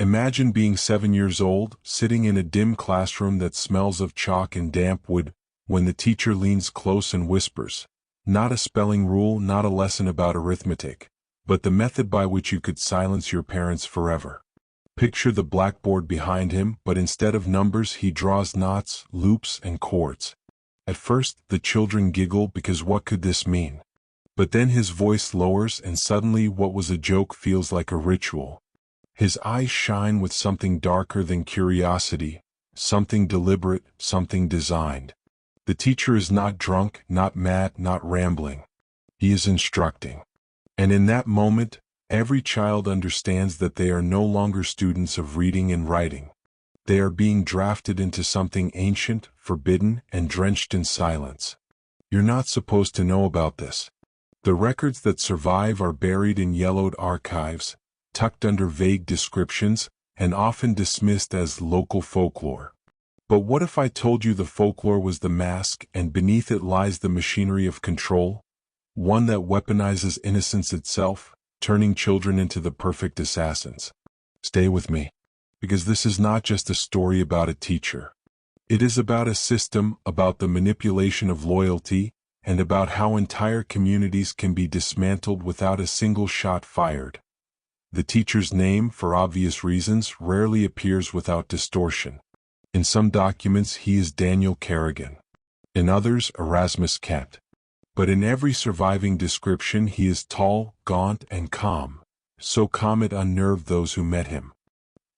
Imagine being 7 years old, sitting in a dim classroom that smells of chalk and damp wood, when the teacher leans close and whispers, not a spelling rule, not a lesson about arithmetic, but the method by which you could silence your parents forever. Picture the blackboard behind him, but instead of numbers he draws knots, loops, and chords. At first, the children giggle because what could this mean? But then his voice lowers and suddenly what was a joke feels like a ritual. His eyes shine with something darker than curiosity, something deliberate, something designed. The teacher is not drunk, not mad, not rambling. He is instructing. And in that moment, every child understands that they are no longer students of reading and writing. They are being drafted into something ancient, forbidden, and drenched in silence. You're not supposed to know about this. The records that survive are buried in yellowed archives, tucked under vague descriptions, and often dismissed as local folklore. But what if I told you the folklore was the mask and beneath it lies the machinery of control? One that weaponizes innocence itself, turning children into the perfect assassins. Stay with me, because this is not just a story about a teacher. It is about a system, about the manipulation of loyalty, and about how entire communities can be dismantled without a single shot fired. The teacher's name, for obvious reasons, rarely appears without distortion. In some documents he is Daniel Kerrigan. In others, Erasmus Kent. But in every surviving description he is tall, gaunt, and calm, so calm it unnerved those who met him.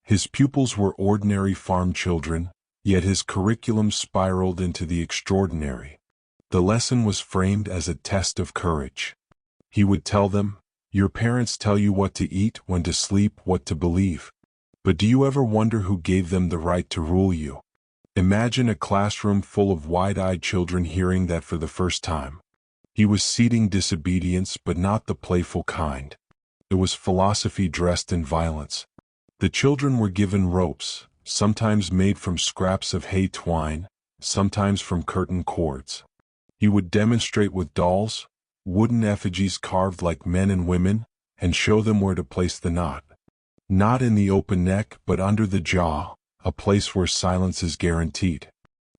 His pupils were ordinary farm children, yet his curriculum spiraled into the extraordinary. The lesson was framed as a test of courage. He would tell them, "Your parents tell you what to eat, when to sleep, what to believe. But do you ever wonder who gave them the right to rule you?" Imagine a classroom full of wide-eyed children hearing that for the first time. He was seeding disobedience, but not the playful kind. It was philosophy dressed in violence. The children were given ropes, sometimes made from scraps of hay twine, sometimes from curtain cords. He would demonstrate with dolls, wooden effigies carved like men and women, and show them where to place the knot. Not in the open neck, but under the jaw, a place where silence is guaranteed.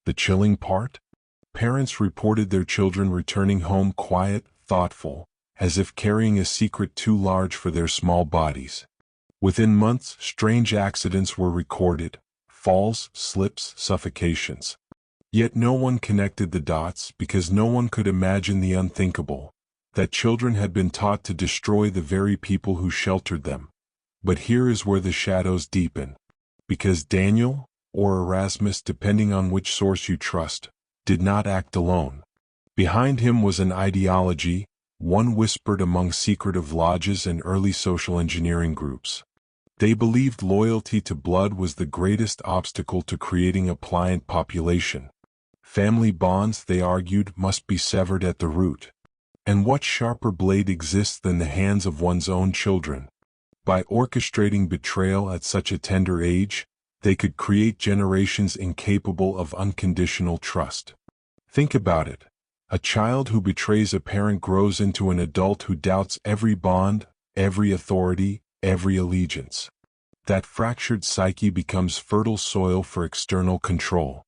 The chilling part? Parents reported their children returning home quiet, thoughtful, as if carrying a secret too large for their small bodies. Within months, strange accidents were recorded: falls, slips, suffocations. Yet no one connected the dots because no one could imagine the unthinkable, that children had been taught to destroy the very people who sheltered them. But here is where the shadows deepen. Because Daniel, or Erasmus depending on which source you trust, did not act alone. Behind him was an ideology, one whispered among secretive lodges and early social engineering groups. They believed loyalty to blood was the greatest obstacle to creating a pliant population. Family bonds, they argued, must be severed at the root. And what sharper blade exists than the hands of one's own children? By orchestrating betrayal at such a tender age, they could create generations incapable of unconditional trust. Think about it. A child who betrays a parent grows into an adult who doubts every bond, every authority, every allegiance. That fractured psyche becomes fertile soil for external control.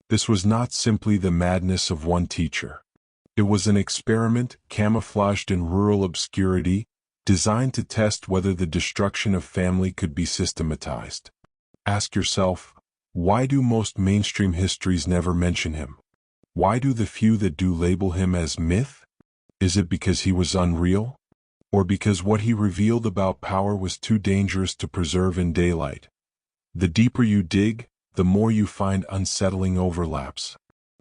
This was not simply the madness of one teacher. It was an experiment, camouflaged in rural obscurity, designed to test whether the destruction of family could be systematized. Ask yourself, why do most mainstream histories never mention him? Why do the few that do label him as myth? Is it because he was unreal? Or because what he revealed about power was too dangerous to preserve in daylight? The deeper you dig, the more you find unsettling overlaps.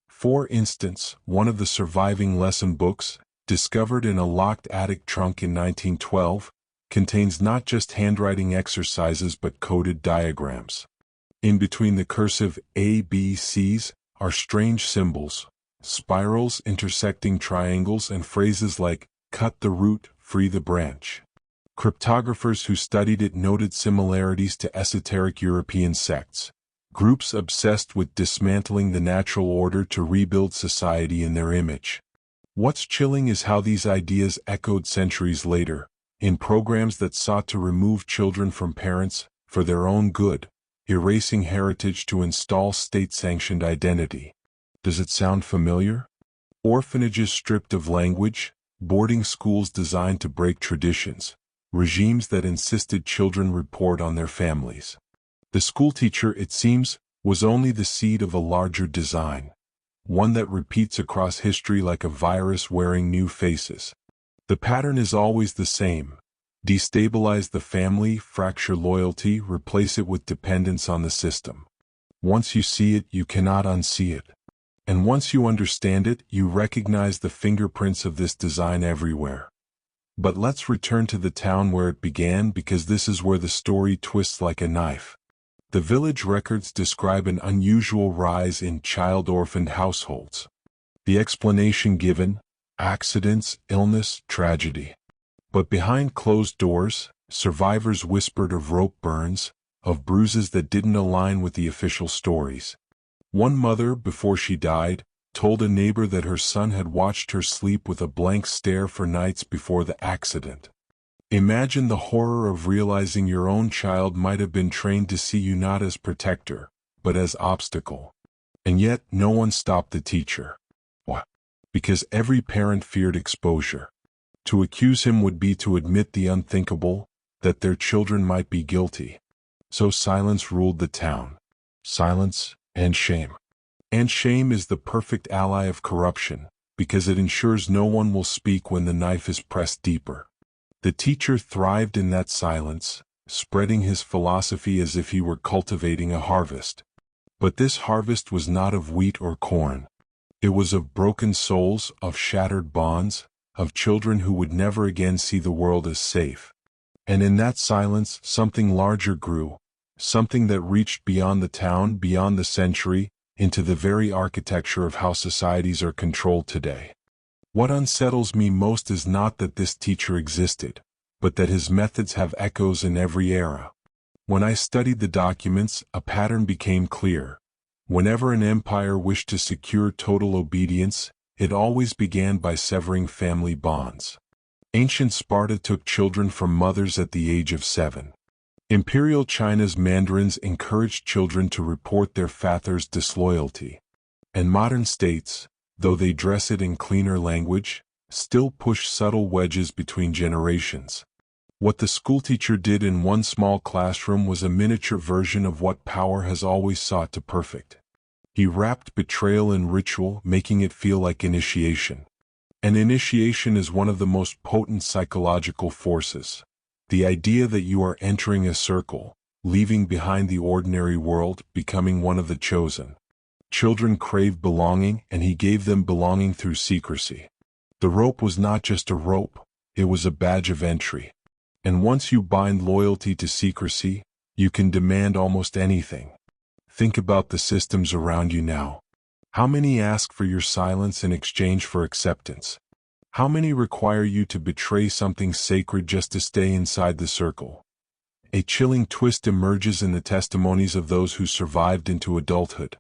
For instance, one of the surviving lesson books, discovered in a locked attic trunk in 1912, contains not just handwriting exercises but coded diagrams. In between the cursive A, B, C's are strange symbols, spirals intersecting triangles, and phrases like, "cut the root, free the branch." Cryptographers who studied it noted similarities to esoteric European sects, groups obsessed with dismantling the natural order to rebuild society in their image. What's chilling is how these ideas echoed centuries later, in programs that sought to remove children from parents, for their own good, erasing heritage to install state-sanctioned identity. Does it sound familiar? Orphanages stripped of language, boarding schools designed to break traditions, regimes that insisted children report on their families. The schoolteacher, it seems, was only the seed of a larger design, one that repeats across history like a virus wearing new faces. The pattern is always the same. Destabilize the family, fracture loyalty, replace it with dependence on the system. Once you see it, you cannot unsee it. And once you understand it, you recognize the fingerprints of this design everywhere. But let's return to the town where it began, because this is where the story twists like a knife. The village records describe an unusual rise in child-orphaned households. The explanation given: accidents, illness, tragedy. But behind closed doors, survivors whispered of rope burns, of bruises that didn't align with the official stories. One mother, before she died, told a neighbor that her son had watched her sleep with a blank stare for nights before the accident. Imagine the horror of realizing your own child might have been trained to see you not as protector, but as obstacle. And yet, no one stopped the teacher. Why? Because every parent feared exposure. To accuse him would be to admit the unthinkable, that their children might be guilty. So silence ruled the town. Silence and shame. And shame is the perfect ally of corruption, because it ensures no one will speak when the knife is pressed deeper. The teacher thrived in that silence, spreading his philosophy as if he were cultivating a harvest. But this harvest was not of wheat or corn. It was of broken souls, of shattered bonds, of children who would never again see the world as safe. And in that silence, something larger grew, something that reached beyond the town, beyond the century, into the very architecture of how societies are controlled today. What unsettles me most is not that this teacher existed, but that his methods have echoes in every era. When I studied the documents, a pattern became clear. Whenever an empire wished to secure total obedience, it always began by severing family bonds. Ancient Sparta took children from mothers at the age of 7. Imperial China's mandarins encouraged children to report their father's disloyalty. And modern states, though they dress it in cleaner language, still push subtle wedges between generations. What the schoolteacher did in one small classroom was a miniature version of what power has always sought to perfect. He wrapped betrayal in ritual, making it feel like initiation. And initiation is one of the most potent psychological forces. The idea that you are entering a circle, leaving behind the ordinary world, becoming one of the chosen. Children crave belonging, and he gave them belonging through secrecy. The rope was not just a rope, it was a badge of entry. And once you bind loyalty to secrecy, you can demand almost anything. Think about the systems around you now. How many ask for your silence in exchange for acceptance? How many require you to betray something sacred just to stay inside the circle? A chilling twist emerges in the testimonies of those who survived into adulthood.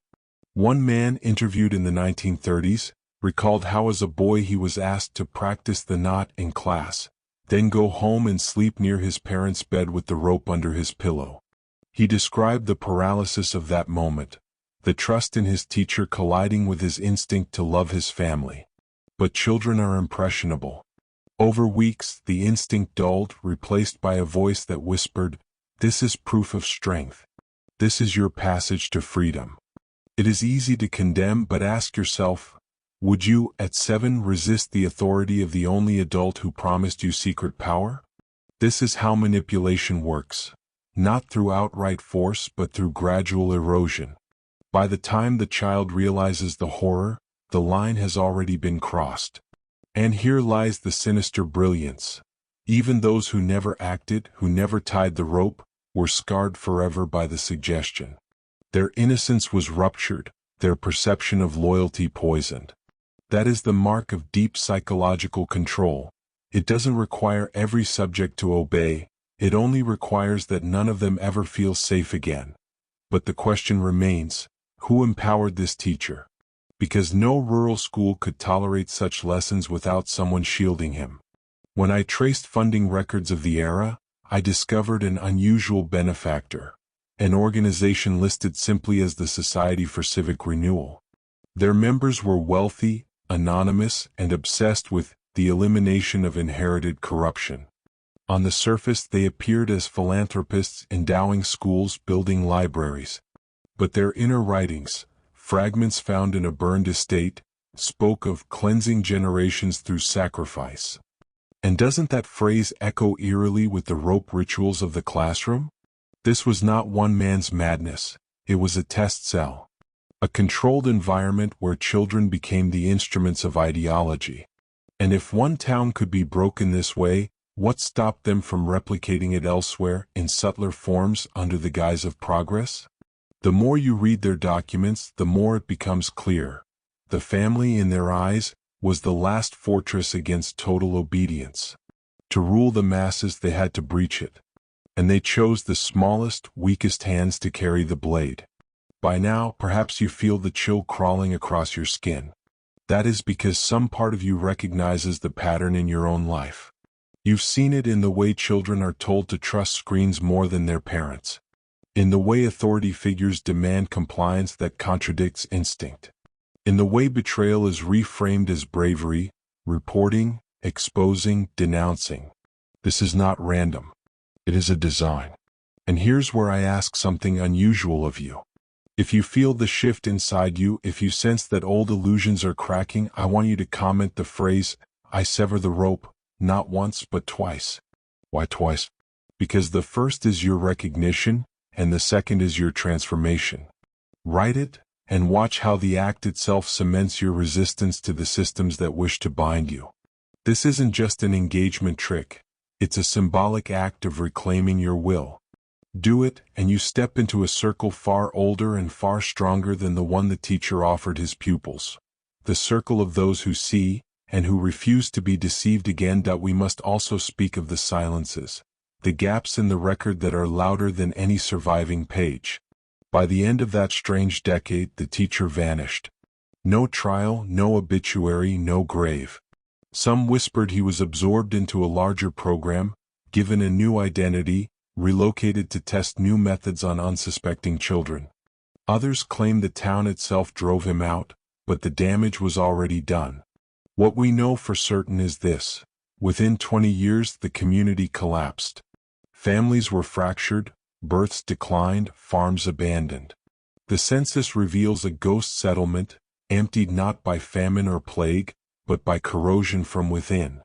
One man, interviewed in the 1930s, recalled how as a boy he was asked to practice the knot in class, then go home and sleep near his parents' bed with the rope under his pillow. He described the paralysis of that moment, the trust in his teacher colliding with his instinct to love his family. But children are impressionable. Over weeks, the instinct dulled, replaced by a voice that whispered, "This is proof of strength. This is your passage to freedom." It is easy to condemn, but ask yourself, would you, at 7, resist the authority of the only adult who promised you secret power? This is how manipulation works, not through outright force but through gradual erosion. By the time the child realizes the horror, the line has already been crossed. And here lies the sinister brilliance. Even those who never acted, who never tied the rope, were scarred forever by the suggestion. Their innocence was ruptured, their perception of loyalty poisoned. That is the mark of deep psychological control. It doesn't require every subject to obey, it only requires that none of them ever feel safe again. But the question remains, who empowered this teacher? Because no rural school could tolerate such lessons without someone shielding him. When I traced funding records of the era, I discovered an unusual benefactor, an organization listed simply as the Society for Civic Renewal. Their members were wealthy, anonymous, and obsessed with the elimination of inherited corruption. On the surface, they appeared as philanthropists endowing schools, building libraries. But their inner writings, fragments found in a burned estate, spoke of cleansing generations through sacrifice. And doesn't that phrase echo eerily with the rope rituals of the classroom? This was not one man's madness, it was a test cell. A controlled environment where children became the instruments of ideology. And if one town could be broken this way, what stopped them from replicating it elsewhere in subtler forms under the guise of progress? The more you read their documents, the more it becomes clear. The family, in their eyes, was the last fortress against total obedience. To rule the masses, they had to breach it. And they chose the smallest, weakest hands to carry the blade. By now, perhaps you feel the chill crawling across your skin. That is because some part of you recognizes the pattern in your own life. You've seen it in the way children are told to trust screens more than their parents. In the way authority figures demand compliance that contradicts instinct. In the way betrayal is reframed as bravery, reporting, exposing, denouncing. This is not random. It is a design. And here's where I ask something unusual of you. If you feel the shift inside you, if you sense that old illusions are cracking, I want you to comment the phrase, "I sever the rope," not once but twice. Why twice? Because the first is your recognition, and the second is your transformation. Write it, and watch how the act itself cements your resistance to the systems that wish to bind you. This isn't just an engagement trick, it's a symbolic act of reclaiming your will. Do it, and you step into a circle far older and far stronger than the one the teacher offered his pupils. The circle of those who see, and who refuse to be deceived again. We must also speak of the silences, the gaps in the record that are louder than any surviving page. By the end of that strange decade, the teacher vanished. No trial, no obituary, no grave. Some whispered he was absorbed into a larger program, given a new identity, relocated to test new methods on unsuspecting children. Others claimed the town itself drove him out, but the damage was already done. What we know for certain is this: within 20 years the community collapsed. Families were fractured, births declined, farms abandoned. The census reveals a ghost settlement, emptied not by famine or plague, but by corrosion from within.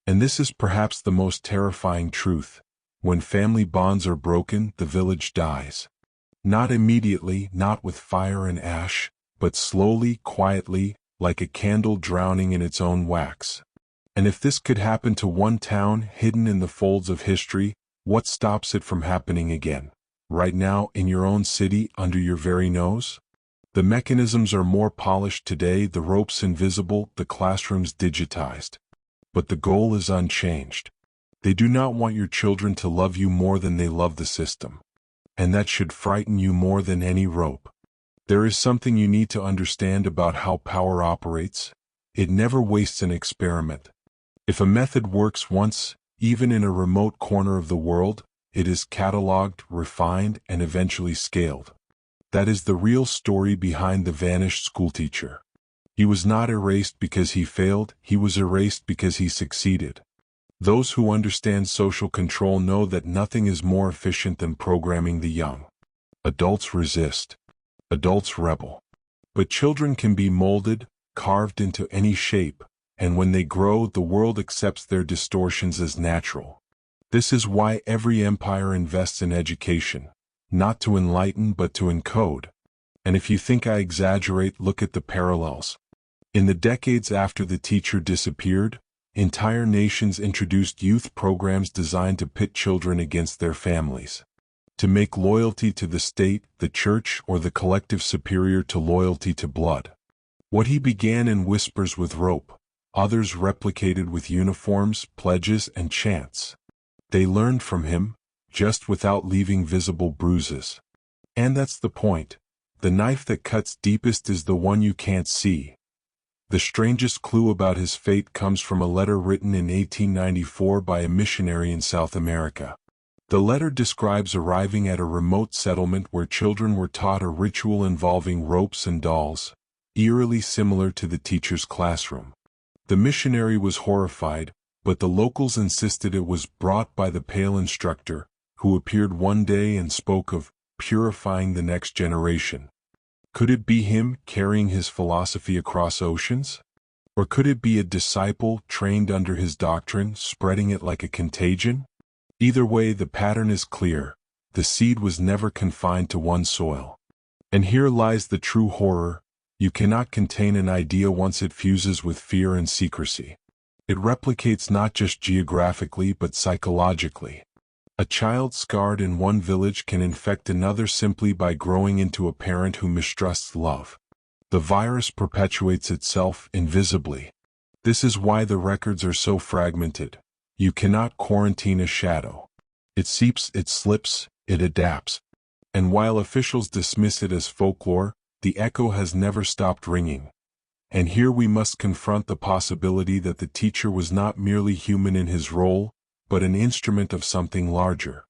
And this is perhaps the most terrifying truth. When family bonds are broken, the village dies. Not immediately, not with fire and ash, but slowly, quietly, like a candle drowning in its own wax. And if this could happen to one town hidden in the folds of history, what stops it from happening again? Right now, in your own city, under your very nose? The mechanisms are more polished today, the ropes invisible, the classrooms digitized. But the goal is unchanged. They do not want your children to love you more than they love the system. And that should frighten you more than any rope. There is something you need to understand about how power operates. It never wastes an experiment. If a method works once, even in a remote corner of the world, it is cataloged, refined, and eventually scaled. That is the real story behind the vanished schoolteacher. He was not erased because he failed, he was erased because he succeeded. Those who understand social control know that nothing is more efficient than programming the young. Adults resist. Adults rebel. But children can be molded, carved into any shape, and when they grow, the world accepts their distortions as natural. This is why every empire invests in education, not to enlighten but to encode. And if you think I exaggerate, look at the parallels. In the decades after the teacher disappeared, entire nations introduced youth programs designed to pit children against their families. To make loyalty to the state, the church, or the collective superior to loyalty to blood. What he began in whispers with rope, others replicated with uniforms, pledges, and chants. They learned from him, just without leaving visible bruises. And that's the point. The knife that cuts deepest is the one you can't see. The strangest clue about his fate comes from a letter written in 1894 by a missionary in South America. The letter describes arriving at a remote settlement where children were taught a ritual involving ropes and dolls, eerily similar to the teacher's classroom. The missionary was horrified, but the locals insisted it was brought by the pale instructor, who appeared one day and spoke of purifying the next generation. Could it be him carrying his philosophy across oceans? Or could it be a disciple trained under his doctrine, spreading it like a contagion? Either way, the pattern is clear. The seed was never confined to one soil. And here lies the true horror. You cannot contain an idea once it fuses with fear and secrecy. It replicates not just geographically but psychologically. A child scarred in one village can infect another simply by growing into a parent who mistrusts love. The virus perpetuates itself invisibly. This is why the records are so fragmented. You cannot quarantine a shadow. It seeps, it slips, it adapts. And while officials dismiss it as folklore, the echo has never stopped ringing. And here we must confront the possibility that the teacher was not merely human in his role, but an instrument of something larger.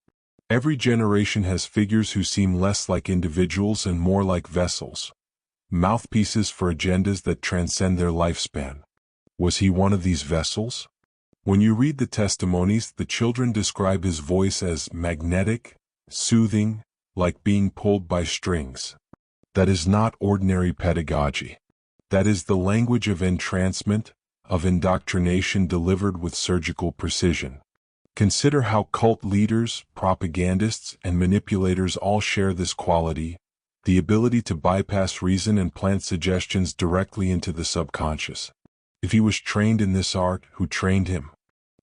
Every generation has figures who seem less like individuals and more like vessels, mouthpieces for agendas that transcend their lifespan. Was he one of these vessels? When you read the testimonies, the children describe his voice as magnetic, soothing, like being pulled by strings. That is not ordinary pedagogy. That is the language of entrancement, of indoctrination delivered with surgical precision. Consider how cult leaders, propagandists, and manipulators all share this quality, the ability to bypass reason and plant suggestions directly into the subconscious. If he was trained in this art, who trained him?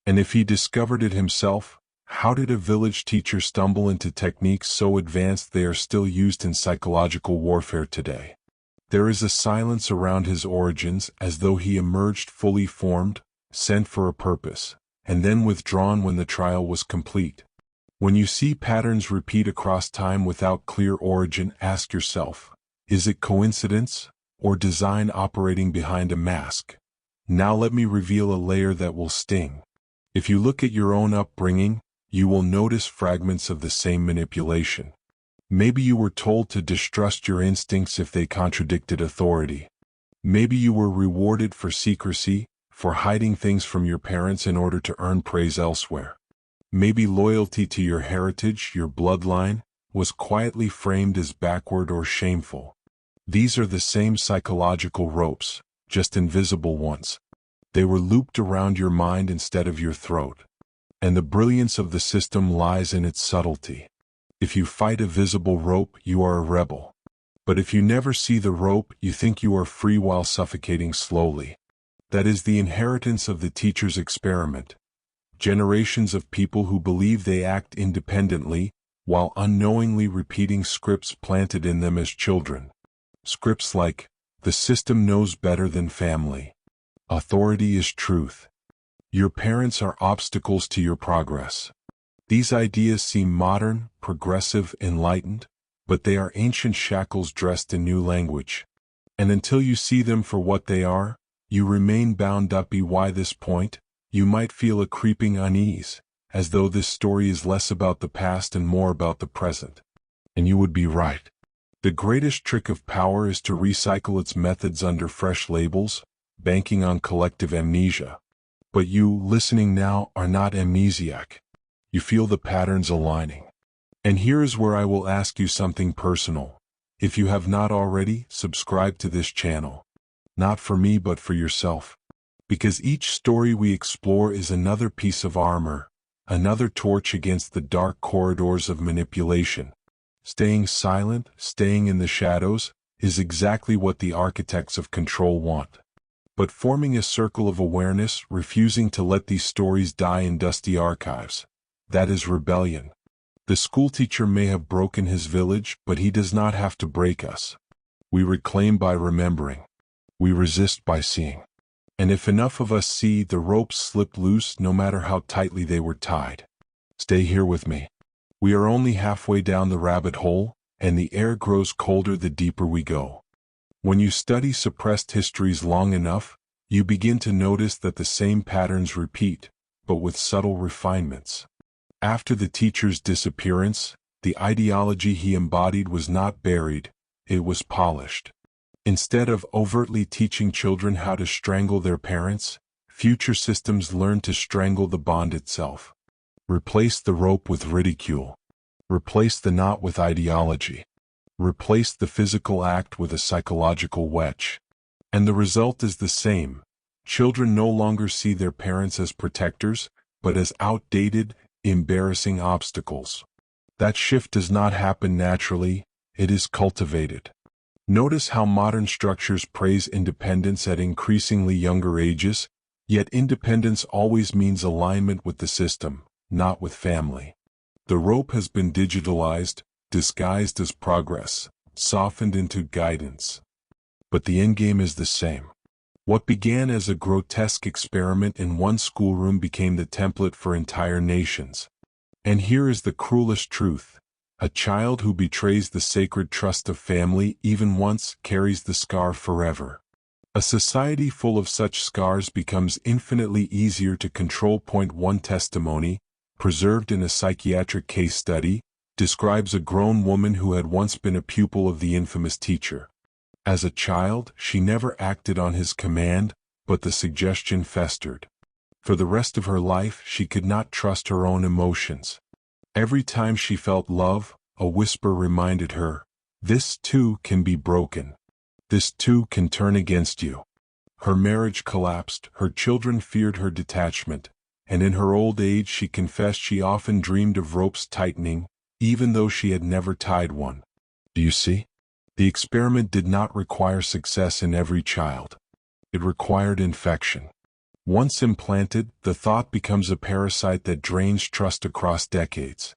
And if he discovered it himself, how did a village teacher stumble into techniques so advanced they are still used in psychological warfare today? There is a silence around his origins, as though he emerged fully formed, sent for a purpose, and then withdrawn when the trial was complete. When you see patterns repeat across time without clear origin, ask yourself, is it coincidence, or design operating behind a mask? Now let me reveal a layer that will sting. If you look at your own upbringing, you will notice fragments of the same manipulation. Maybe you were told to distrust your instincts if they contradicted authority. Maybe you were rewarded for secrecy, for hiding things from your parents in order to earn praise elsewhere. Maybe loyalty to your heritage, your bloodline, was quietly framed as backward or shameful. These are the same psychological ropes, just invisible ones. They were looped around your mind instead of your throat. And the brilliance of the system lies in its subtlety. If you fight a visible rope, you are a rebel. But if you never see the rope, you think you are free while suffocating slowly. That is the inheritance of the teacher's experiment. Generations of people who believe they act independently, while unknowingly repeating scripts planted in them as children. Scripts like, the system knows better than family. Authority is truth. Your parents are obstacles to your progress. These ideas seem modern, progressive, enlightened, but they are ancient shackles dressed in new language. And until you see them for what they are, you remain bound up. By this point, you might feel a creeping unease, as though this story is less about the past and more about the present. And you would be right. The greatest trick of power is to recycle its methods under fresh labels, banking on collective amnesia. But you, listening now, are not amnesiac. You feel the patterns aligning. And here is where I will ask you something personal. If you have not already, subscribe to this channel. Not for me but for yourself. Because each story we explore is another piece of armor, another torch against the dark corridors of manipulation. Staying silent, staying in the shadows, is exactly what the architects of control want. But forming a circle of awareness, refusing to let these stories die in dusty archives, that is rebellion. The schoolteacher may have broken his village, but he does not have to break us. We reclaim by remembering. We resist by seeing. And if enough of us see, the ropes slip loose no matter how tightly they were tied. Stay here with me. We are only halfway down the rabbit hole, and the air grows colder the deeper we go. When you study suppressed histories long enough, you begin to notice that the same patterns repeat, but with subtle refinements. After the teacher's disappearance, the ideology he embodied was not buried, it was polished. Instead of overtly teaching children how to strangle their parents, future systems learn to strangle the bond itself. Replace the rope with ridicule. Replace the knot with ideology. Replace the physical act with a psychological wedge. And the result is the same. Children no longer see their parents as protectors, but as outdated, embarrassing obstacles. That shift does not happen naturally, it is cultivated. Notice how modern structures praise independence at increasingly younger ages, yet independence always means alignment with the system, not with family. The rope has been digitalized, disguised as progress, softened into guidance. But the endgame is the same. What began as a grotesque experiment in one schoolroom became the template for entire nations. And here is the cruelest truth. A child who betrays the sacred trust of family even once carries the scar forever. A society full of such scars becomes infinitely easier to control. One testimony, preserved in a psychiatric case study, describes a grown woman who had once been a pupil of the infamous teacher. As a child, she never acted on his command, but the suggestion festered. For the rest of her life, she could not trust her own emotions. Every time she felt love, a whisper reminded her, "This too can be broken. This too can turn against you." Her marriage collapsed, her children feared her detachment, and in her old age she confessed she often dreamed of ropes tightening, even though she had never tied one. Do you see? The experiment did not require success in every child. It required infection. Once implanted, the thought becomes a parasite that drains trust across decades.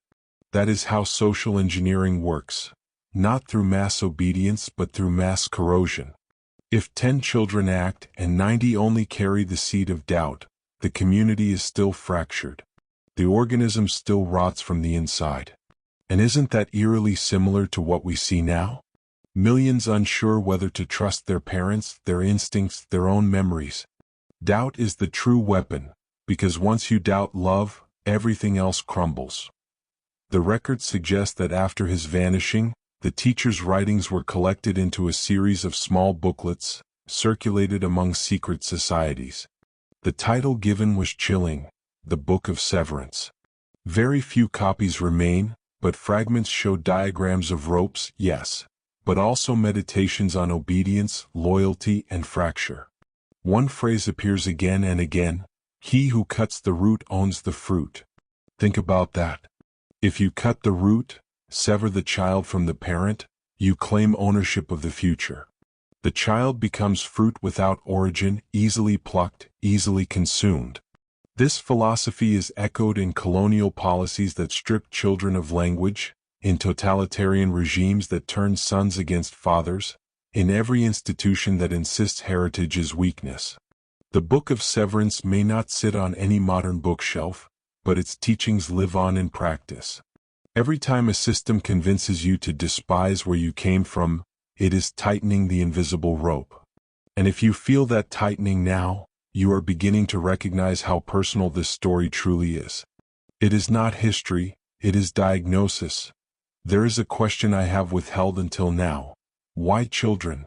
That is how social engineering works, not through mass obedience but through mass corrosion. If 10 children act and 90 only carry the seed of doubt, the community is still fractured. The organism still rots from the inside. And isn't that eerily similar to what we see now? Millions unsure whether to trust their parents, their instincts, their own memories. Doubt is the true weapon, because once you doubt love, everything else crumbles. The records suggest that after his vanishing, the teacher's writings were collected into a series of small booklets, circulated among secret societies. The title given was chilling, The Book of Severance. Very few copies remain, but fragments show diagrams of ropes, yes, but also meditations on obedience, loyalty, and fracture. One phrase appears again and again, "He who cuts the root owns the fruit." Think about that. If you cut the root, sever the child from the parent, you claim ownership of the future. The child becomes fruit without origin, easily plucked, easily consumed. This philosophy is echoed in colonial policies that strip children of language, in totalitarian regimes that turn sons against fathers, in every institution that insists heritage is weakness. The Book of Severance may not sit on any modern bookshelf, but its teachings live on in practice. Every time a system convinces you to despise where you came from, it is tightening the invisible rope. And if you feel that tightening now, you are beginning to recognize how personal this story truly is. It is not history, it is diagnosis. There is a question I have withheld until now. Why children?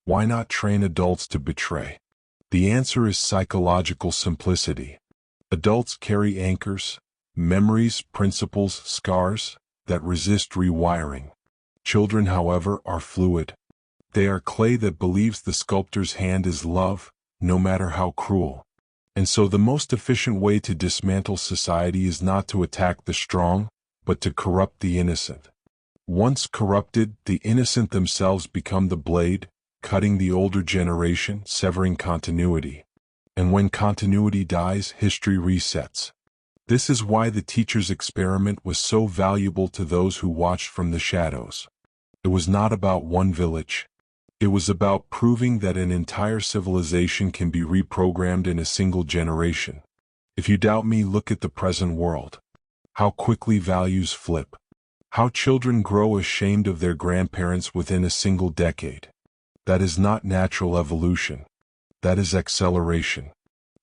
Why not train adults to betray? The answer is psychological simplicity. Adults carry anchors, memories, principles, scars, that resist rewiring. Children, however, are fluid. They are clay that believes the sculptor's hand is love, no matter how cruel. And so the most efficient way to dismantle society is not to attack the strong, but to corrupt the innocent. Once corrupted, the innocent themselves become the blade, cutting the older generation, severing continuity. And when continuity dies, history resets. This is why the teacher's experiment was so valuable to those who watched from the shadows. It was not about one village. It was about proving that an entire civilization can be reprogrammed in a single generation. If you doubt me, look at the present world. How quickly values flip. How children grow ashamed of their grandparents within a single decade. That is not natural evolution. That is acceleration.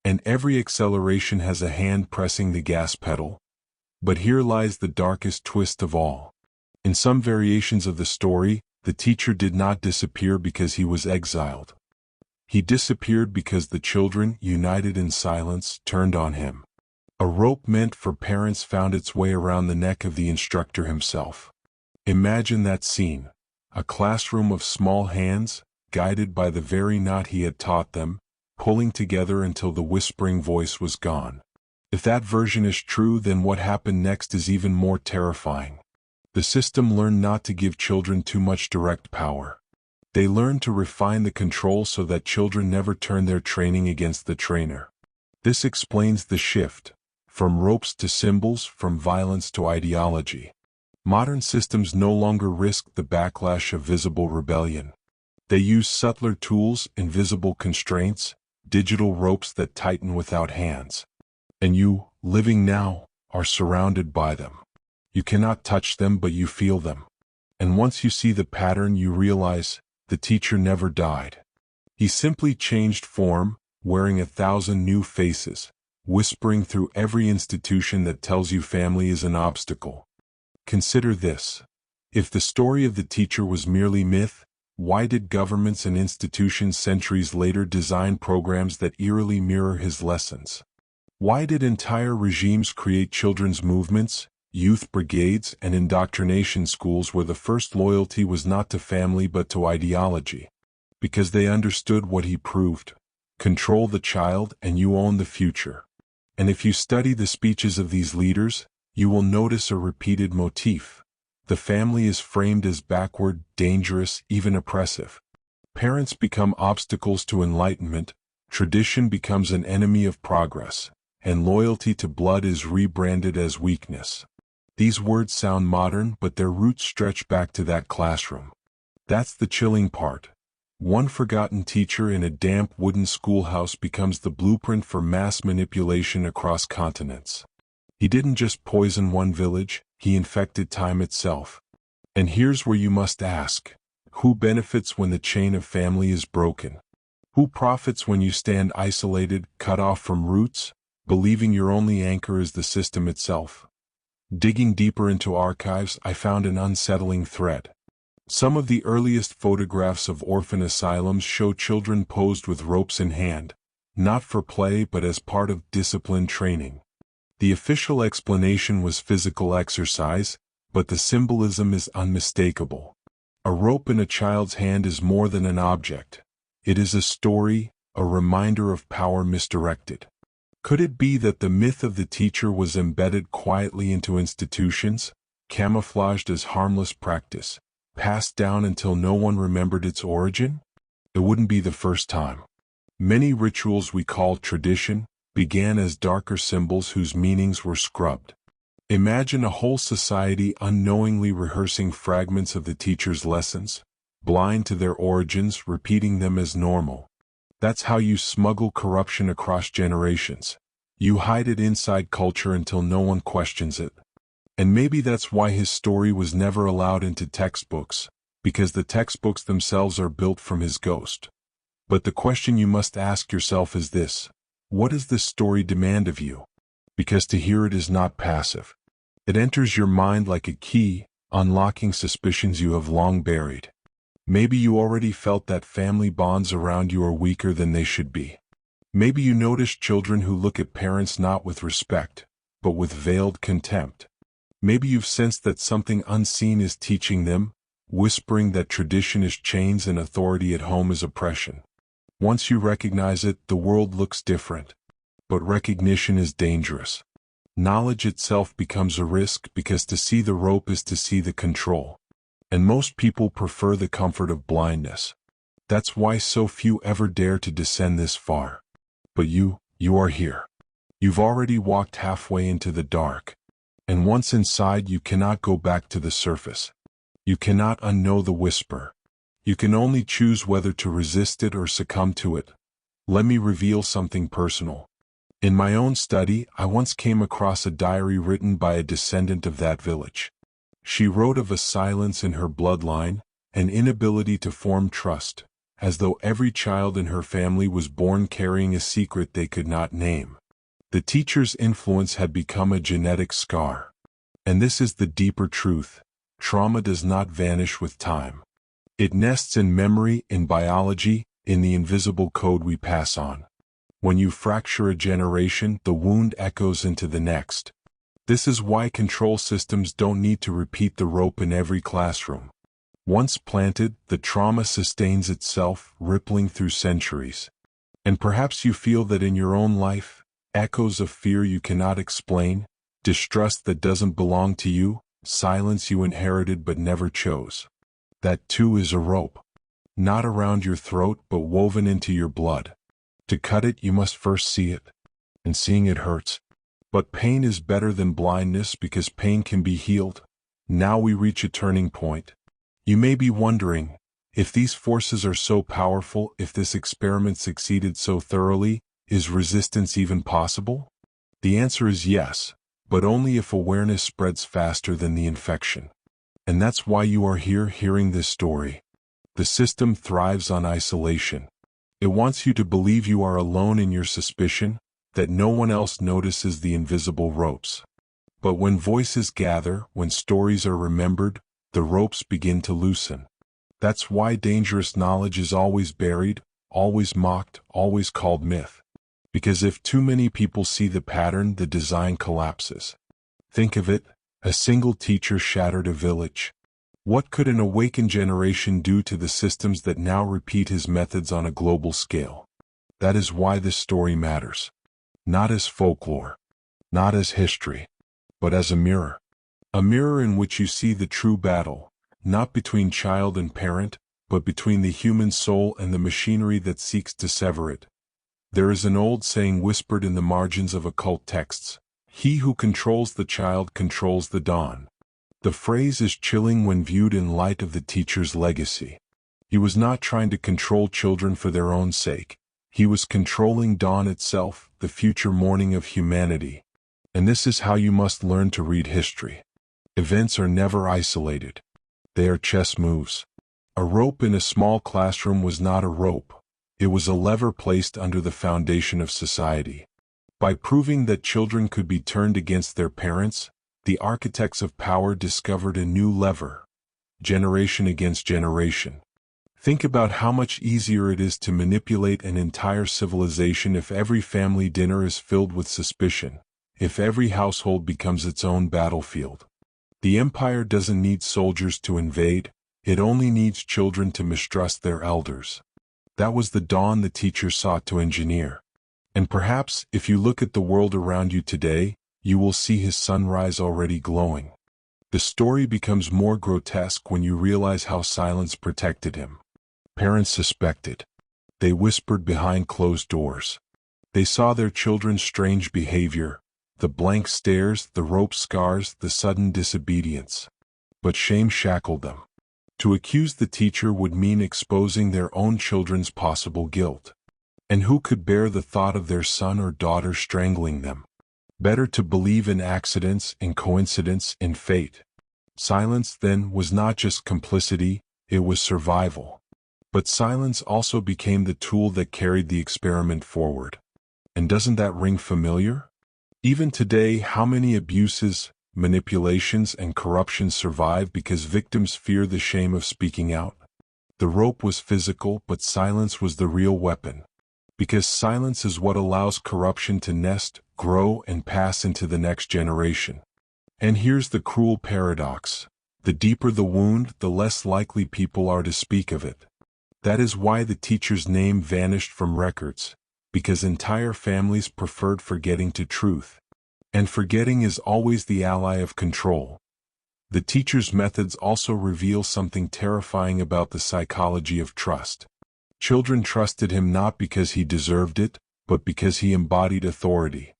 And every acceleration has a hand pressing the gas pedal. But here lies the darkest twist of all. In some variations of the story, the teacher did not disappear because he was exiled. He disappeared because the children, united in silence, turned on him. A rope meant for parents found its way around the neck of the instructor himself. Imagine that scene. A classroom of small hands, guided by the very knot he had taught them, pulling together until the whispering voice was gone. If that version is true, then what happened next is even more terrifying. The system learned not to give children too much direct power. They learned to refine the control so that children never turn their training against the trainer. This explains the shift, from ropes to symbols, from violence to ideology. Modern systems no longer risk the backlash of visible rebellion. They use subtler tools, invisible constraints, digital ropes that tighten without hands. And you, living now, are surrounded by them. You cannot touch them, but you feel them. And once you see the pattern, you realize the teacher never died. He simply changed form, wearing 1,000 new faces, whispering through every institution that tells you family is an obstacle. Consider this. If the story of the teacher was merely myth, why did governments and institutions centuries later design programs that eerily mirror his lessons? Why did entire regimes create children's movements, youth brigades, and indoctrination schools where the first loyalty was not to family but to ideology? Because they understood what he proved. Control the child and you own the future. And if you study the speeches of these leaders, you will notice a repeated motif. The family is framed as backward, dangerous, even oppressive. Parents become obstacles to enlightenment, tradition becomes an enemy of progress, and loyalty to blood is rebranded as weakness. These words sound modern, but their roots stretch back to that classroom. That's the chilling part. One forgotten teacher in a damp wooden schoolhouse becomes the blueprint for mass manipulation across continents. He didn't just poison one village, he infected time itself. And here's where you must ask, who benefits when the chain of family is broken? Who profits when you stand isolated, cut off from roots, believing your only anchor is the system itself? Digging deeper into archives, I found an unsettling thread. Some of the earliest photographs of orphan asylums show children posed with ropes in hand, not for play but as part of disciplined training. The official explanation was physical exercise, but the symbolism is unmistakable. A rope in a child's hand is more than an object. It is a story, a reminder of power misdirected. Could it be that the myth of the teacher was embedded quietly into institutions, camouflaged as harmless practice, passed down until no one remembered its origin? It wouldn't be the first time. Many rituals we call tradition began as darker symbols whose meanings were scrubbed. Imagine a whole society unknowingly rehearsing fragments of the teacher's lessons, blind to their origins, repeating them as normal. That's how you smuggle corruption across generations. You hide it inside culture until no one questions it. And maybe that's why his story was never allowed into textbooks, because the textbooks themselves are built from his ghost. But the question you must ask yourself is this: what does this story demand of you? Because to hear it is not passive. It enters your mind like a key, unlocking suspicions you have long buried. Maybe you already felt that family bonds around you are weaker than they should be. Maybe you notice children who look at parents not with respect, but with veiled contempt. Maybe you've sensed that something unseen is teaching them, whispering that tradition is chains and authority at home is oppression. Once you recognize it, the world looks different. But recognition is dangerous. Knowledge itself becomes a risk because to see the rope is to see the control. And most people prefer the comfort of blindness. That's why so few ever dare to descend this far. But you are here. You've already walked halfway into the dark. And once inside, you cannot go back to the surface. You cannot unknow the whisper. You can only choose whether to resist it or succumb to it. Let me reveal something personal. In my own study, I once came across a diary written by a descendant of that village. She wrote of a silence in her bloodline, an inability to form trust, as though every child in her family was born carrying a secret they could not name. The teacher's influence had become a genetic scar. And this is the deeper truth. Trauma does not vanish with time. It nests in memory, in biology, in the invisible code we pass on. When you fracture a generation, the wound echoes into the next. This is why control systems don't need to repeat the rope in every classroom. Once planted, the trauma sustains itself, rippling through centuries. And perhaps you feel that in your own life, echoes of fear you cannot explain, distrust that doesn't belong to you, silence you inherited but never chose. That too is a rope. Not around your throat but woven into your blood. To cut it you must first see it. And seeing it hurts. But pain is better than blindness because pain can be healed. Now we reach a turning point. You may be wondering, if these forces are so powerful, if this experiment succeeded so thoroughly, is resistance even possible? The answer is yes, but only if awareness spreads faster than the infection. And that's why you are here hearing this story. The system thrives on isolation. It wants you to believe you are alone in your suspicion, that no one else notices the invisible ropes. But when voices gather, when stories are remembered, the ropes begin to loosen. That's why dangerous knowledge is always buried, always mocked, always called myth. Because if too many people see the pattern, the design collapses. Think of it, a single teacher shattered a village. What could an awakened generation do to the systems that now repeat his methods on a global scale? That is why this story matters. Not as folklore, not as history, but as a mirror. A mirror in which you see the true battle, not between child and parent, but between the human soul and the machinery that seeks to sever it. There is an old saying whispered in the margins of occult texts: "He who controls the child controls the dawn." The phrase is chilling when viewed in light of the teacher's legacy. He was not trying to control children for their own sake. He was controlling dawn itself, the future morning of humanity. And this is how you must learn to read history. Events are never isolated. They are chess moves. A rope in a small classroom was not a rope. It was a lever placed under the foundation of society. By proving that children could be turned against their parents, the architects of power discovered a new lever. Generation against generation. Think about how much easier it is to manipulate an entire civilization if every family dinner is filled with suspicion, if every household becomes its own battlefield. The empire doesn't need soldiers to invade, it only needs children to mistrust their elders. That was the dawn the teacher sought to engineer. And perhaps, if you look at the world around you today, you will see his sunrise already glowing. The story becomes more grotesque when you realize how silence protected him. Parents suspected. They whispered behind closed doors. They saw their children's strange behavior, the blank stares, the rope scars, the sudden disobedience. But shame shackled them. To accuse the teacher would mean exposing their own children's possible guilt. And who could bear the thought of their son or daughter strangling them? Better to believe in accidents, in coincidence, in fate. Silence, then, was not just complicity, it was survival. But silence also became the tool that carried the experiment forward. And doesn't that ring familiar? Even today, how many abuses, manipulations, and corruption survive because victims fear the shame of speaking out? The rope was physical, but silence was the real weapon. Because silence is what allows corruption to nest, grow, and pass into the next generation. And here's the cruel paradox. The deeper the wound, the less likely people are to speak of it. That is why the teacher's name vanished from records, because entire families preferred forgetting to truth. And forgetting is always the ally of control. The teacher's methods also reveal something terrifying about the psychology of trust. Children trusted him not because he deserved it, but because he embodied authority.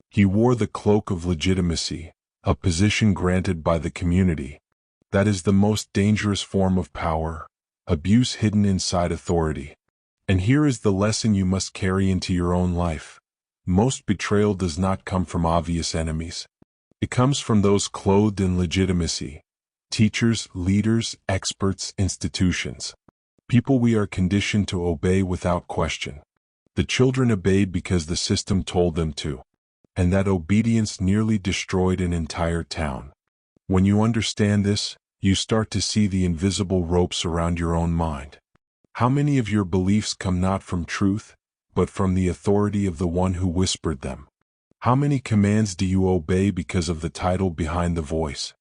He wore the cloak of legitimacy, a position granted by the community. That is the most dangerous form of power. Abuse hidden inside authority. And here is the lesson you must carry into your own life. Most betrayal does not come from obvious enemies. It comes from those clothed in legitimacy. Teachers, leaders, experts, institutions. People we are conditioned to obey without question. The children obeyed because the system told them to. And that obedience nearly destroyed an entire town. When you understand this, you start to see the invisible ropes around your own mind. How many of your beliefs come not from truth, but from the authority of the one who whispered them? How many commands do you obey because of the title behind the voice?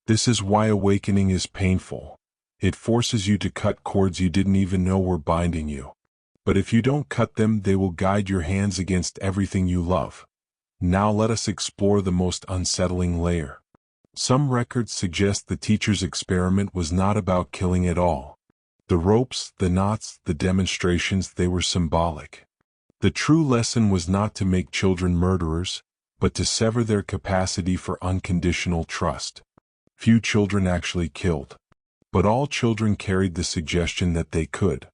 This is why awakening is painful. It forces you to cut cords you didn't even know were binding you. But if you don't cut them, they will guide your hands against everything you love. Now let us explore the most unsettling layer. Some records suggest the teacher's experiment was not about killing at all. The ropes, the knots, the demonstrations, they were symbolic. The true lesson was not to make children murderers, but to sever their capacity for unconditional trust. Few children actually killed. But all children carried the suggestion that they could.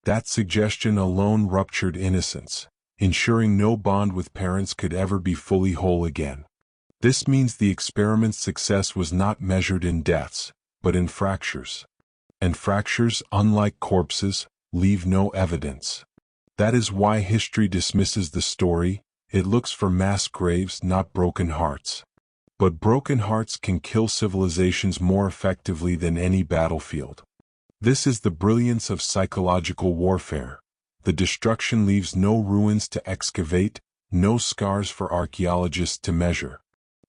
That suggestion alone ruptured innocence, ensuring no bond with parents could ever be fully whole again. This means the experiment's success was not measured in deaths, but in fractures. And fractures, unlike corpses, leave no evidence. That is why history dismisses the story. It looks for mass graves, not broken hearts. But broken hearts can kill civilizations more effectively than any battlefield. This is the brilliance of psychological warfare. The destruction leaves no ruins to excavate, no scars for archaeologists to measure.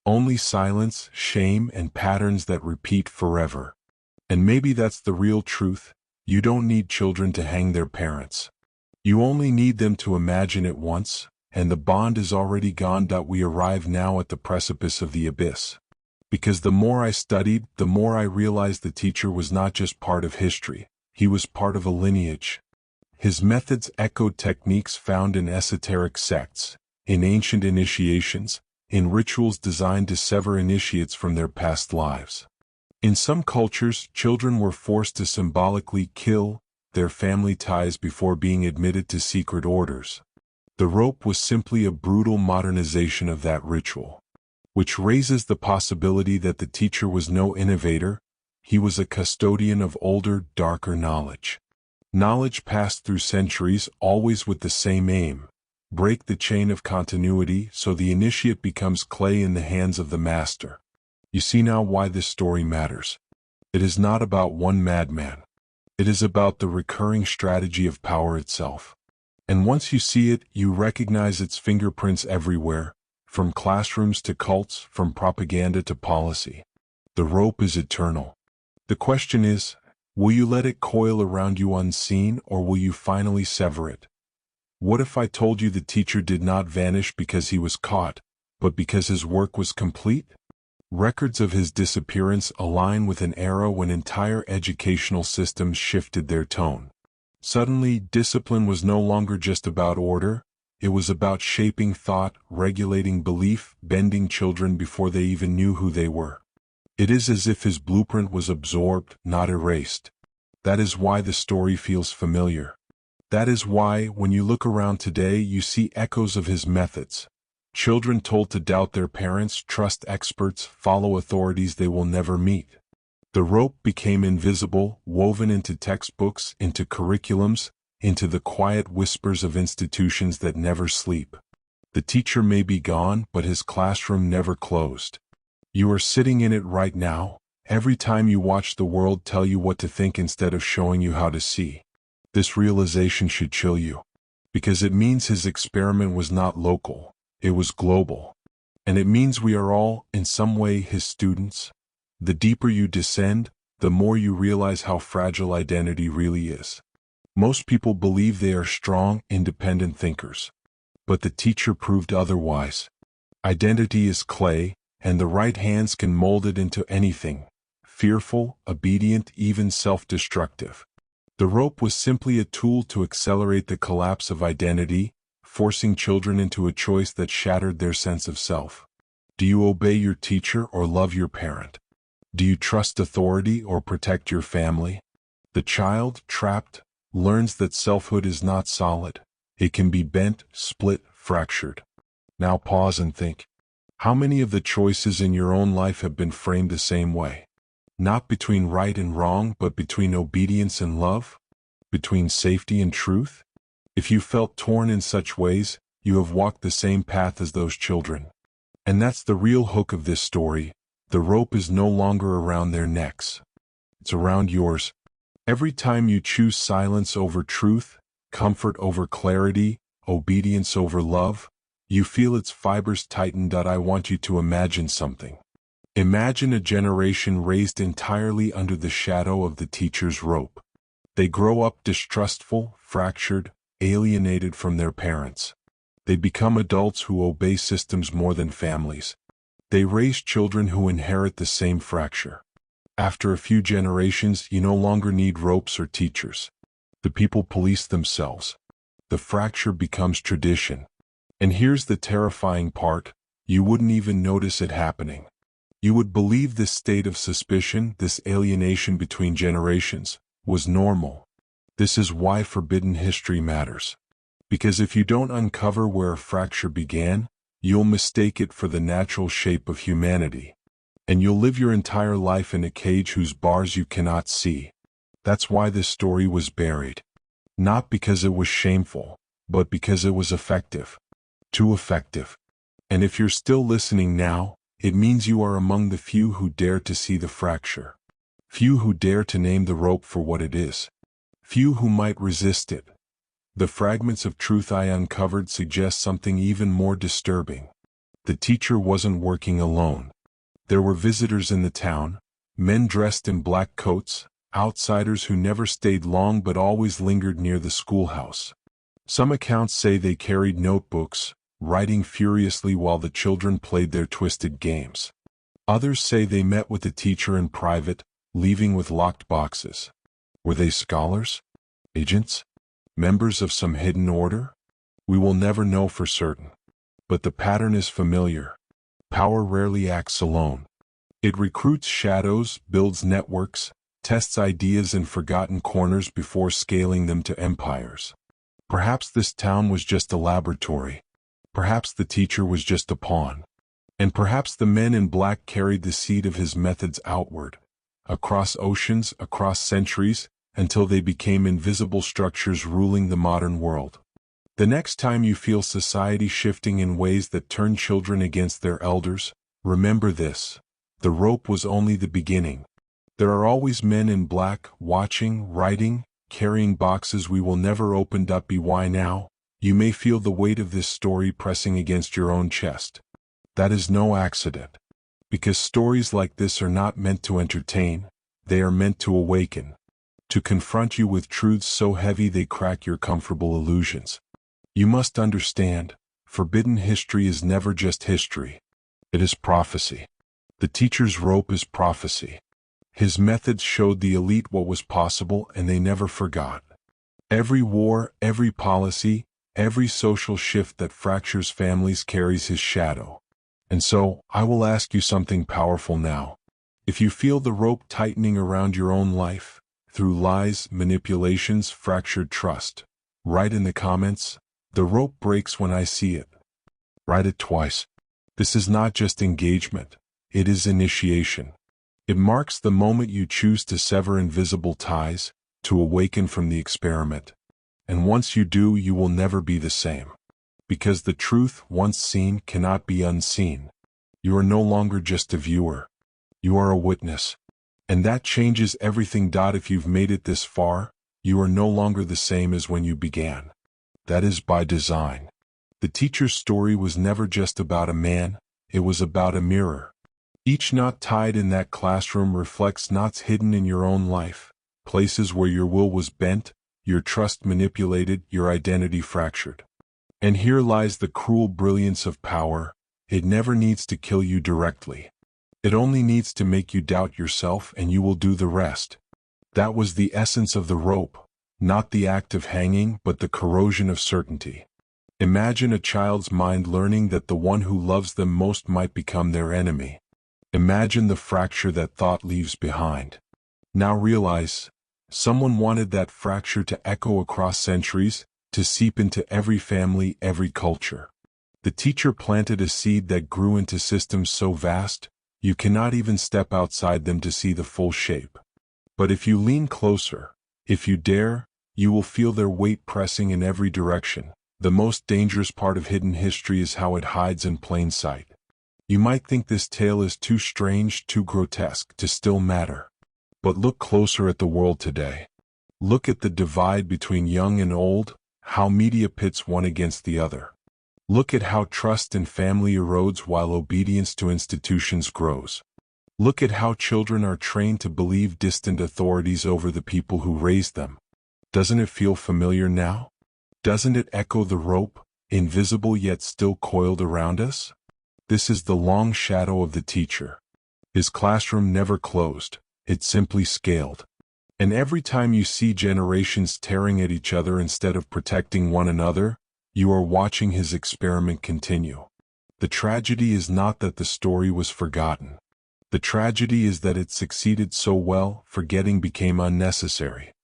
Only silence, shame, and patterns that repeat forever. And maybe that's the real truth. You don't need children to hang their parents. You only need them to imagine it once, and the bond is already gone. We arrive now at the precipice of the abyss. Because the more I studied, the more I realized the teacher was not just part of history, he was part of a lineage. His methods echoed techniques found in esoteric sects, in ancient initiations, in rituals designed to sever initiates from their past lives. In some cultures, children were forced to symbolically kill their family ties before being admitted to secret orders. The rope was simply a brutal modernization of that ritual. Which raises the possibility that the teacher was no innovator, he was a custodian of older, darker knowledge. Knowledge passed through centuries, always with the same aim: break the chain of continuity so the initiate becomes clay in the hands of the master. You see now why this story matters. It is not about one madman. It is about the recurring strategy of power itself. And once you see it, you recognize its fingerprints everywhere, from classrooms to cults, from propaganda to policy. The rope is eternal. The question is, will you let it coil around you unseen, or will you finally sever it? What if I told you the teacher did not vanish because he was caught, but because his work was complete? Records of his disappearance align with an era when entire educational systems shifted their tone. Suddenly, discipline was no longer just about order, it was about shaping thought, regulating belief, bending children before they even knew who they were. It is as if his blueprint was absorbed, not erased. That is why the story feels familiar. That is why, when you look around today, you see echoes of his methods. Children told to doubt their parents, trust experts, follow authorities they will never meet. The rope became invisible, woven into textbooks, into curriculums, into the quiet whispers of institutions that never sleep. The teacher may be gone, but his classroom never closed. You are sitting in it right now, every time you watch the world tell you what to think instead of showing you how to see. This realization should chill you, because it means his experiment was not local, it was global. And it means we are all, in some way, his students. The deeper you descend, the more you realize how fragile identity really is. Most people believe they are strong, independent thinkers. But the teacher proved otherwise. Identity is clay, and the right hands can mold it into anything: fearful, obedient, even self-destructive. The rope was simply a tool to accelerate the collapse of identity, forcing children into a choice that shattered their sense of self. Do you obey your teacher or love your parent? Do you trust authority or protect your family? The child, trapped, learns that selfhood is not solid. It can be bent, split, fractured. Now pause and think. How many of the choices in your own life have been framed the same way? Not between right and wrong, but between obedience and love? Between safety and truth? If you felt torn in such ways, you have walked the same path as those children. And that's the real hook of this story. The rope is no longer around their necks. It's around yours. Every time you choose silence over truth, comfort over clarity, obedience over love, you feel its fibers tighten. I want you to imagine something. Imagine a generation raised entirely under the shadow of the teacher's rope. They grow up distrustful, fractured, alienated from their parents. They become adults who obey systems more than families. They raise children who inherit the same fracture. After a few generations, you no longer need ropes or teachers. The people police themselves. The fracture becomes tradition. And here's the terrifying part, you wouldn't even notice it happening. You would believe this state of suspicion, this alienation between generations, was normal. This is why forbidden history matters. Because if you don't uncover where a fracture began, you'll mistake it for the natural shape of humanity. And you'll live your entire life in a cage whose bars you cannot see. That's why this story was buried. Not because it was shameful, but because it was effective. Too effective. And if you're still listening now, it means you are among the few who dare to see the fracture. Few who dare to name the rope for what it is. Few who might resist it. The fragments of truth I uncovered suggest something even more disturbing. The teacher wasn't working alone. There were visitors in the town, men dressed in black coats, outsiders who never stayed long but always lingered near the schoolhouse. Some accounts say they carried notebooks, writing furiously while the children played their twisted games. Others say they met with the teacher in private, leaving with locked boxes. Were they scholars? Agents? Members of some hidden order? We will never know for certain. But the pattern is familiar. Power rarely acts alone. It recruits shadows, builds networks, tests ideas in forgotten corners before scaling them to empires. Perhaps this town was just a laboratory. Perhaps the teacher was just a pawn. And perhaps the men in black carried the seed of his methods outward, across oceans, across centuries, until they became invisible structures ruling the modern world. The next time you feel society shifting in ways that turn children against their elders, remember this. The rope was only the beginning. There are always men in black, watching, writing, carrying boxes we will never open up. Why now? You may feel the weight of this story pressing against your own chest. That is no accident. Because stories like this are not meant to entertain, they are meant to awaken. To confront you with truths so heavy they crack your comfortable illusions. You must understand, forbidden history is never just history. It is prophecy. The teacher's rope is prophecy. His methods showed the elite what was possible and they never forgot. Every war, every policy, every social shift that fractures families carries his shadow. And so, I will ask you something powerful now. If you feel the rope tightening around your own life, through lies, manipulations, fractured trust, write in the comments, "The rope breaks when I see it." Write it twice. This is not just engagement, it is initiation. It marks the moment you choose to sever invisible ties, to awaken from the experiment. And once you do, you will never be the same. Because the truth, once seen, cannot be unseen. You are no longer just a viewer. You are a witness. And that changes everything. If you've made it this far, you are no longer the same as when you began. That is by design. The teacher's story was never just about a man, it was about a mirror. Each knot tied in that classroom reflects knots hidden in your own life, places where your will was bent, your trust manipulated, your identity fractured. And here lies the cruel brilliance of power. It never needs to kill you directly. It only needs to make you doubt yourself, and you will do the rest. That was the essence of the rope, not the act of hanging, but the corrosion of certainty. Imagine a child's mind learning that the one who loves them most might become their enemy. Imagine the fracture that thought leaves behind. Now realize, someone wanted that fracture to echo across centuries, to seep into every family, every culture. The teacher planted a seed that grew into systems so vast, you cannot even step outside them to see the full shape. But if you lean closer, if you dare, you will feel their weight pressing in every direction. The most dangerous part of hidden history is how it hides in plain sight. You might think this tale is too strange, too grotesque to still matter. But look closer at the world today. Look at the divide between young and old, how media pits one against the other. Look at how trust in family erodes while obedience to institutions grows. Look at how children are trained to believe distant authorities over the people who raised them. Doesn't it feel familiar now? Doesn't it echo the rope, invisible yet still coiled around us? This is the long shadow of the teacher. His classroom never closed, it simply scaled. And every time you see generations tearing at each other instead of protecting one another, you are watching his experiment continue. The tragedy is not that the story was forgotten. The tragedy is that it succeeded so well, forgetting became unnecessary.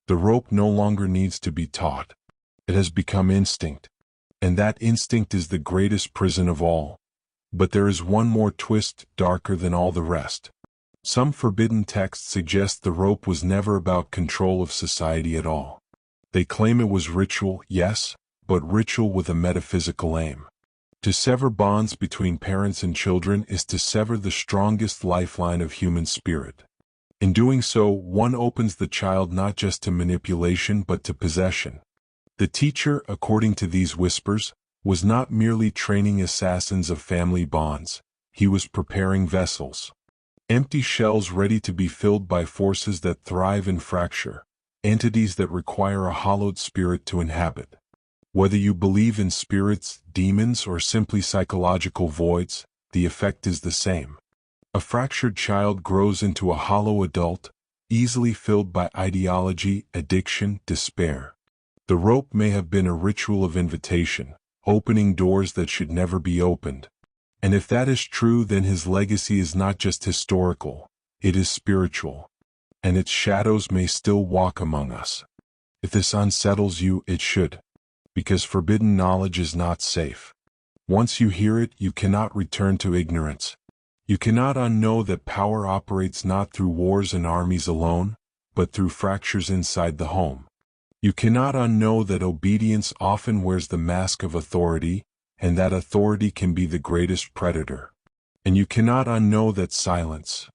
The rope no longer needs to be taught. It has become instinct. And that instinct is the greatest prison of all. But there is one more twist, darker than all the rest. Some forbidden texts suggest the rope was never about control of society at all. They claim it was ritual, yes, but ritual with a metaphysical aim. To sever bonds between parents and children is to sever the strongest lifeline of human spirit. In doing so, one opens the child not just to manipulation but to possession. The teacher, according to these whispers, was not merely training assassins of family bonds, he was preparing vessels. Empty shells ready to be filled by forces that thrive in fracture, entities that require a hollowed spirit to inhabit. Whether you believe in spirits, demons, or simply psychological voids, the effect is the same. A fractured child grows into a hollow adult, easily filled by ideology, addiction, despair. The rope may have been a ritual of invitation, opening doors that should never be opened. And if that is true, then his legacy is not just historical, it is spiritual. And its shadows may still walk among us. If this unsettles you, it should. Because forbidden knowledge is not safe. Once you hear it, you cannot return to ignorance. You cannot unknow that power operates not through wars and armies alone, but through fractures inside the home. You cannot unknow that obedience often wears the mask of authority, and that authority can be the greatest predator. And you cannot unknow that silence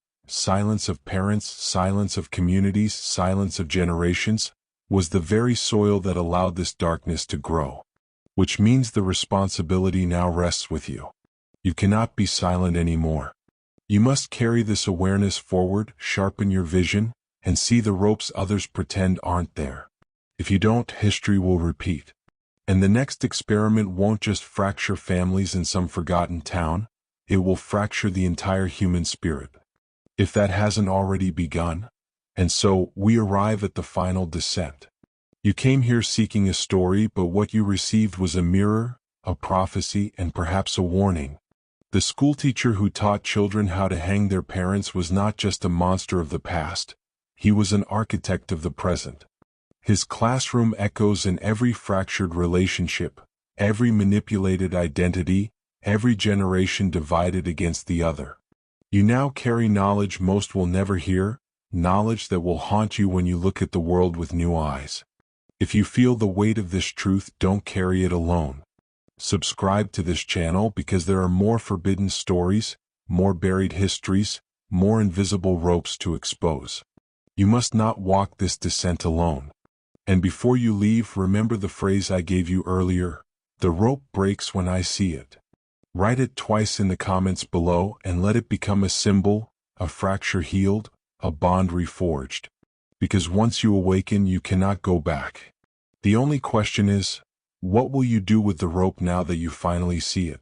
of parents, silence of communities, silence of generations, was the very soil that allowed this darkness to grow. Which means the responsibility now rests with you. You cannot be silent anymore. You must carry this awareness forward, sharpen your vision, and see the ropes others pretend aren't there. If you don't, history will repeat. And the next experiment won't just fracture families in some forgotten town, it will fracture the entire human spirit. If that hasn't already begun. And so, we arrive at the final descent. You came here seeking a story, but what you received was a mirror, a prophecy, and perhaps a warning. The schoolteacher who taught children how to hang their parents was not just a monster of the past, he was an architect of the present. His classroom echoes in every fractured relationship, every manipulated identity, every generation divided against the other. You now carry knowledge most will never hear, knowledge that will haunt you when you look at the world with new eyes. If you feel the weight of this truth, don't carry it alone. Subscribe to this channel because there are more forbidden stories, more buried histories, more invisible ropes to expose. You must not walk this descent alone. And before you leave, remember the phrase I gave you earlier, the rope breaks when I see it. Write it twice in the comments below and let it become a symbol, a fracture healed, a bond reforged. Because once you awaken, you cannot go back. The only question is, what will you do with the rope now that you finally see it?